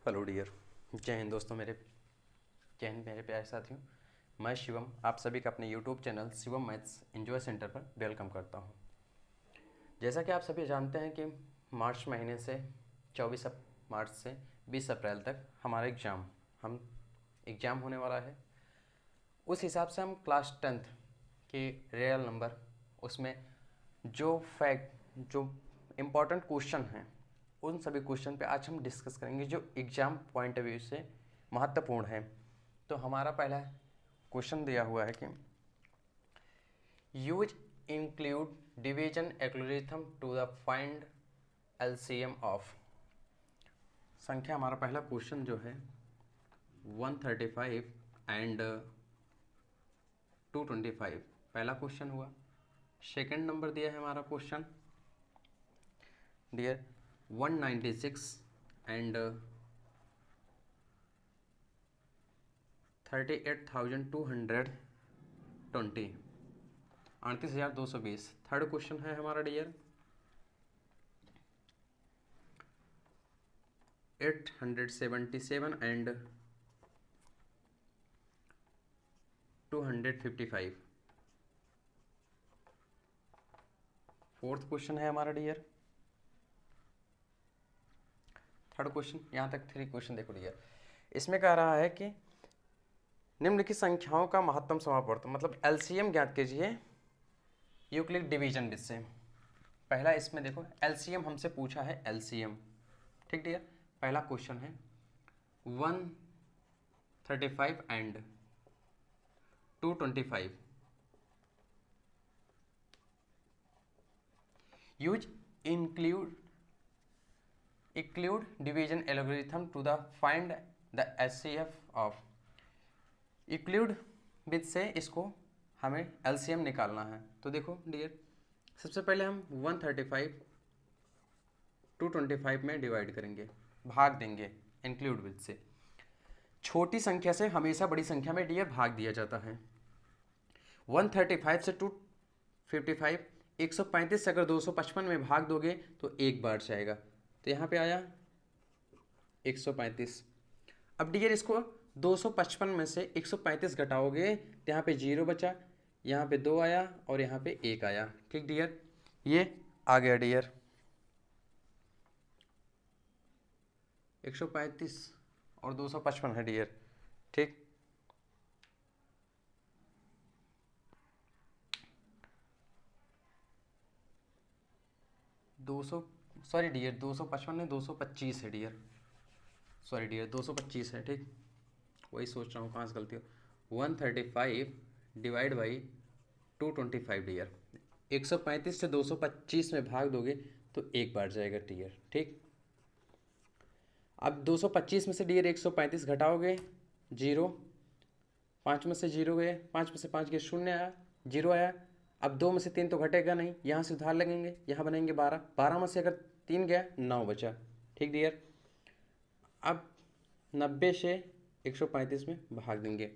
Hello dear. जय हिंद दोस्तों, जय हिंद मेरे प्यारे साथियों। मैं शिवम आप सभी का अपने YouTube channel Shivam maths enjoy centre पर वेलकम करता हूं। जैसा कि आप सभी जानते हैं कि मार्च महीने से 24 मार्च से 20 अप्रैल तक हमारा एग्ज़ाम होने वाला है। उस हिसाब से हम क्लास 10th के रियल नंबर उसमें जो इम्पोर्टेंट क्वेश्चन हैं उन सभी क्वेश्चन पे आज हम डिस्कस करेंगे जो एग्ज़ाम पॉइंट ऑफ व्यू से महत्वपूर्ण है। तो हमारा पहला क्वेश्चन दिया हुआ है कि use Euclid division algorithm to the find LCM of. संख्या हमारा पहला क्वेश्चन जो है 135 एंड 225 पहला क्वेश्चन हुआ। सेकंड नंबर दिया है हमारा question dear 196 and 38,220 38,220 third question है हमारा डियर 877 एंड 255 फोर्थ क्वेश्चन है हमारा डियर। थर्ड क्वेश्चन, यहाँ तक 3 क्वेश्चन देखो डियर। इसमें कह रहा है कि निम्नलिखित संख्याओं का महत्तम समापवर्तन मतलब एलसीएम ज्ञात कीजिए यूक्लिड डिवीजन विधि से। पहला इसमें देखो एलसीएम हमसे पूछा है एलसीएम, ठीक डियर। पहला क्वेश्चन है 135 and 225 use include division algorithm to the find the HCF of। Euclid विधि से इसको हमें LCM निकालना है। तो देखो डियर, सबसे पहले हम 135 225 में डिवाइड करेंगे, भाग देंगे इंक्लूड विधि से। छोटी संख्या से हमेशा बड़ी संख्या में डियर भाग दिया जाता है। 135 से 255 135 से अगर 255 में भाग दोगे तो एक बार जाएगा, तो यहाँ पे आया 135। अब डियर इसको 255 में से 135 घटाओगे तो यहाँ पे 0 बचा, यहाँ पे 2 आया और यहाँ पे 1 आया, ठीक डियर। ये आ गया डियर 135 और 255 है डियर, ठीक। सॉरी डियर 255 नहीं 225 है डियर, सॉरी डियर 225 है, ठीक। वही सोच रहा हूँ कहाँ से गलती हो। 135 डिवाइड बाई 225 डियर। 135 से 225 में भाग दोगे तो एक बार जाएगा डियर, ठीक। अब 225 में से डियर 135 घटाओगे 0, 5 में से 0 गए, 5 में से 5 गए 0 आया, 0 आया। अब 2 में से 3 तो घटेगा नहीं, यहाँ से उधार लगेंगे, यहाँ बनेंगे 12, 12 में से अगर 3 गया 9 बचा, ठीक डियर। अब 90 से 135 में भाग देंगे,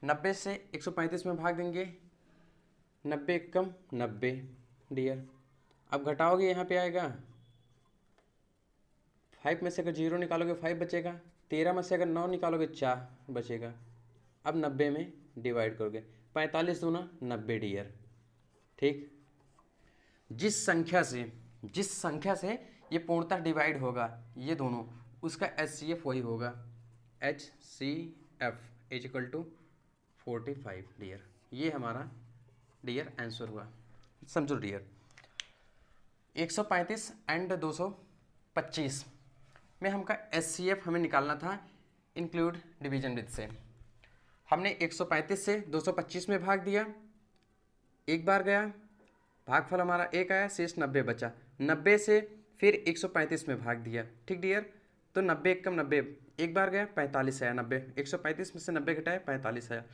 90 से 135 में भाग देंगे, 90 कम 90 डियर। अब घटाओगे यहाँ पे आएगा 5 में से अगर 0 निकालोगे 5 बचेगा, 13 में से अगर 9 निकालोगे 4 बचेगा। अब 90 में डिवाइड करोगे, 45 दूना 90 डियर, ठीक। जिस संख्या से ये पूर्णतः डिवाइड होगा ये दोनों, उसका HCF वही होगा, HCF is equal to 45 dear. ये हमारा डियर आंसर हुआ, समझो डियर। 135 एंड 225 में हमका HCF हमें निकालना था इंक्लूड डिवीजन विधि से। हमने 135 से 225 में भाग दिया, एक बार गया, भागफल हमारा 1 आया, शेष 90 बचा। 90 से फिर 135 में भाग दिया, ठीक डियर। तो 90 कम 90 एक बार गया, 45 आया, 90 135 में से 90 घटाया 45 आया।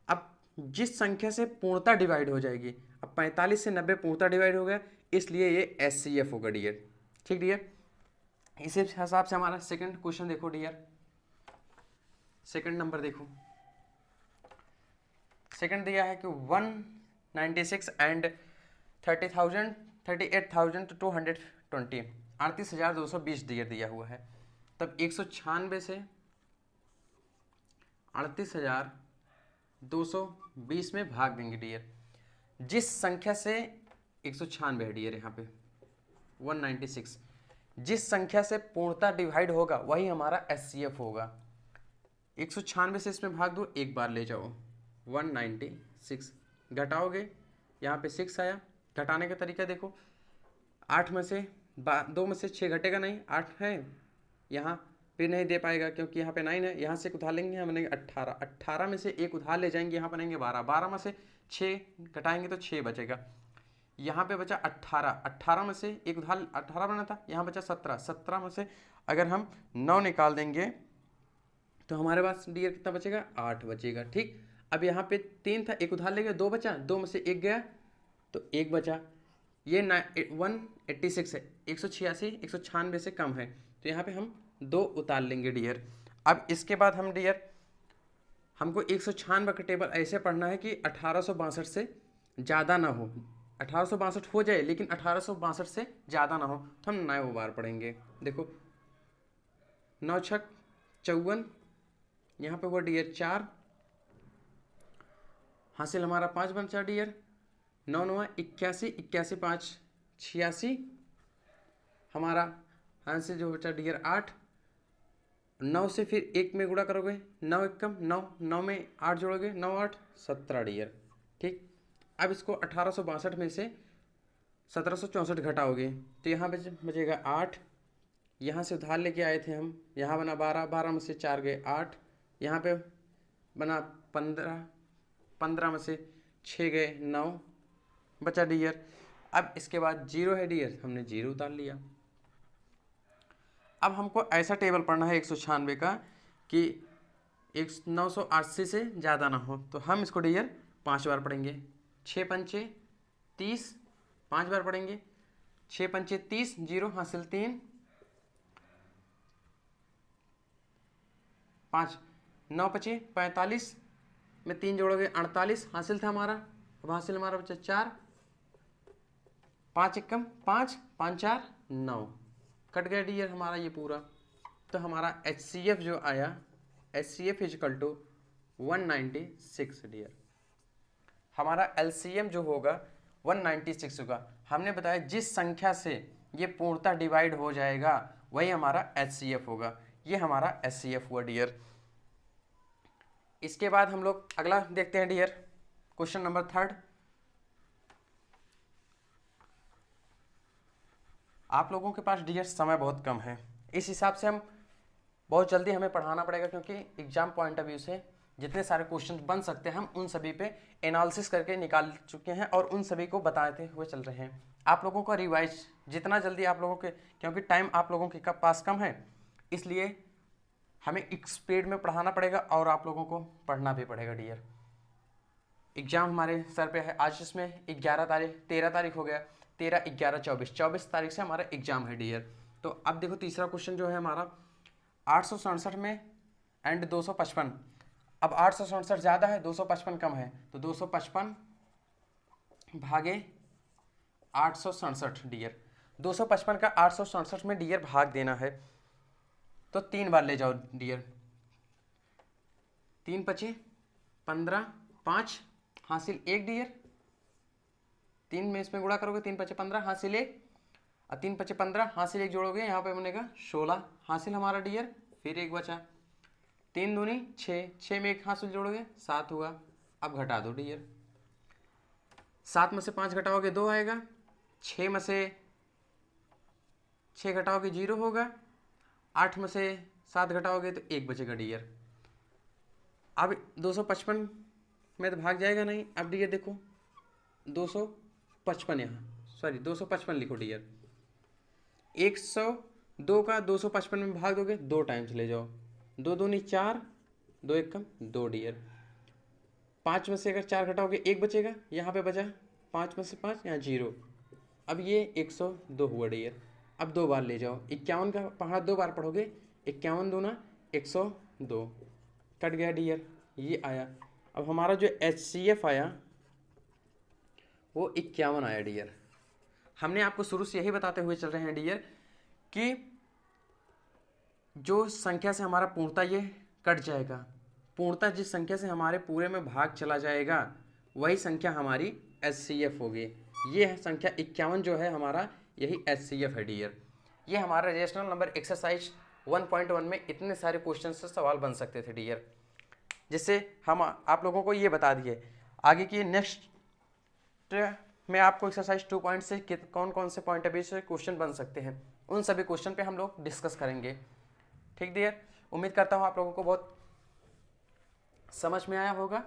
अब जिस संख्या से पूर्णता डिवाइड हो जाएगी, अब 45 से 90 पूर्णता डिवाइड हो गया, इसलिए ये HCF होगा डियर, ठीक डियर। इसी हिसाब से हमारा सेकंड क्वेश्चन देखो डियर, सेकंड नंबर देखो। सेकंड दिया है कि 196 एंड 38,220 20, 38,220 डियर दिया हुआ है। तब 196 से 38,220 में भाग देंगे डियर। जिस संख्या से 196 है डियर, यहाँ पे 196, जिस संख्या से पूर्णता डिवाइड होगा वही हमारा एचसीएफ होगा। 196 से इसमें भाग दो, एक बार ले जाओ, 196 घटाओगे, यहाँ पे 6 आया। घटाने का तरीका देखो, 8 में से 2 में से 6 घटेगा नहीं, 8 है, यहाँ पे नहीं दे पाएगा क्योंकि यहाँ पे 9 है। यहाँ से उधार लेंगे, हम बनेंगे 18, 18 में से एक उधार ले जाएंगे, यहाँ बनेंगे 12, 12 में से 6 घटाएंगे तो 6 बचेगा। यहाँ पे बचा 18, 18 में से एक उधार 18 बना था, यहाँ बचा 17, 17 में से अगर हम 9 निकाल देंगे तो हमारे पास डियर कितना बचेगा, 8 बचेगा। ठीक, अब यहाँ पे 3 था, एक उधार ले गया, 2 बचा, 2 में से एक गया तो 1 बचा। ये 186 है, 186 196 से कम है तो यहाँ पे हम 2 उतार लेंगे डियर। अब इसके बाद हम डियर, हमको 196 का टेबल ऐसे पढ़ना है कि 1862 से ज़्यादा ना हो, 1862 हो जाए लेकिन 1862 से ज़्यादा ना हो, तो हम 9 बार पढ़ेंगे। देखो 9 छक 54, यहाँ पे हुआ डियर 4, हासिल हमारा 5 बचा डियर, 9 9 81, 81 5 86, हमारा हासिल जो बचा डियर 8। 9 से फिर 1 में गुणा करोगे, 9 1 कम 9, 9 में 8 जोड़ोगे, 9 8 17 डियर। ठीक, अब इसको 1862 में से 1764 घटाओगे तो यहाँ बचेगा 8, यहाँ से उधार लेके आए थे हम, यहाँ बना 12, 12 में से 4 गए 8, यहाँ पे बना 15, 15 में से 6 गए 9 बचा डियर। अब इसके बाद 0 है डियर, हमने 0 उतार लिया। अब हमको ऐसा टेबल पढ़ना है 196 का कि 980 से ज़्यादा ना हो, तो हम इसको डियर 5 बार पढ़ेंगे। 6 पंचे 30, 5 बार पढ़ेंगे, 6 पंचे 30, 0 हासिल 3, 5, 9 पचे 45 में 3 जोड़ोगे 48, हासिल था हमारा, अब हासिल हमारा बचा 4, 5 एकम 5, 5 4 9, कट गया डियर हमारा ये पूरा। तो हमारा HCF जो आया, HCF इजकल टू 196 डियर। हमारा LCM जो होगा 196 होगा। हमने बताया जिस संख्या से ये पूर्णतः डिवाइड हो जाएगा वही हमारा HCF होगा। ये हमारा HCF हुआ डियर। इसके बाद हम लोग अगला देखते हैं डियर, क्वेश्चन नंबर 3। आप लोगों के पास डियर समय बहुत कम है, इस हिसाब से हम बहुत जल्दी हमें पढ़ाना पड़ेगा क्योंकि एग्जाम पॉइंट ऑफ व्यू से जितने सारे क्वेश्चन बन सकते हैं हम उन सभी पे एनालिसिस करके निकाल चुके हैं और उन सभी को बताते हुए चल रहे हैं। आप लोगों का रिवाइज जितना जल्दी आप लोगों के, क्योंकि टाइम आप लोगों के पास कम है इसलिए हमें एक स्पीड में पढ़ाना पड़ेगा और आप लोगों को पढ़ना भी पड़ेगा डियर। एग्जाम हमारे सर पे है आज, इसमें 11 तारीख 13 तारीख हो गया, 13 11 24, 24 तारीख से हमारा एग्जाम है डियर। तो अब देखो तीसरा क्वेश्चन जो है हमारा 867 में एंड 255। अब 867 ज़्यादा है, 255 कम है, तो 255 भागे 867 डियर। 255 का 867 में डियर भाग देना है तो 3 बार ले जाओ डियर। 3 पचे 15, 5 हासिल 1 डियर। 3 में इसमें गुणा करोगे, 3 पचे 15 हासिल 1 और 3 पचे 15 हासिल 1 जोड़ोगे, यहाँ पे बनेगा 16 हासिल हमारा डियर, फिर 1 बचा। 3 दूनी 6, 6 में 1 हासिल जोड़ोगे 7 हुआ। अब घटा दो डियर, 7 में से 5 घटाओगे 2 आएगा, 6 में से 6 घटाओगे 0 होगा, 8 में से 7 घटाओगे तो 1 बचेगा डियर। अब 255 में तो भाग जाएगा नहीं, अब डियर देखो 255 यहाँ, सॉरी 255 लिखो डियर। 102 का 255 में भाग दोगे 2 टाइम्स ले जाओ, 2 दूनी 4, 2 एक कम 2 डियर। 5 में से अगर 4 घटाओगे 1 बचेगा, यहाँ पे बचा 5 में से 5 यहाँ 0। अब ये 102 हुआ डियर। अब 2 बार ले जाओ, 51 का पहाड़ 2 बार पढ़ोगे, 51 दूना 102, कट गया डियर, ये आया। अब हमारा जो HCF आया वो 51 आया डियर। हमने आपको शुरू से यही बताते हुए चल रहे हैं डियर कि जो संख्या से हमारा पूर्णता ये कट जाएगा, पूर्णता जिस संख्या से हमारे पूरे में भाग चला जाएगा वही संख्या हमारी HCF होगी। ये है संख्या 51 जो है हमारा, यही HCF है डियर। ये हमारा रेशनल नंबर एक्सरसाइज 1.1 में इतने सारे क्वेश्चन से सवाल बन सकते थे डियर, जिससे हम आप लोगों को ये बता दिए। आगे की नेक्स्ट में आपको एक्सरसाइज 2 पॉइंट से कौन कौन से पॉइंट ऑफ व्यू से क्वेश्चन बन सकते हैं, उन सभी क्वेश्चन पे हम लोग डिस्कस करेंगे। ठीक डियर, उम्मीद करता हूँ आप लोगों को बहुत समझ में आया होगा।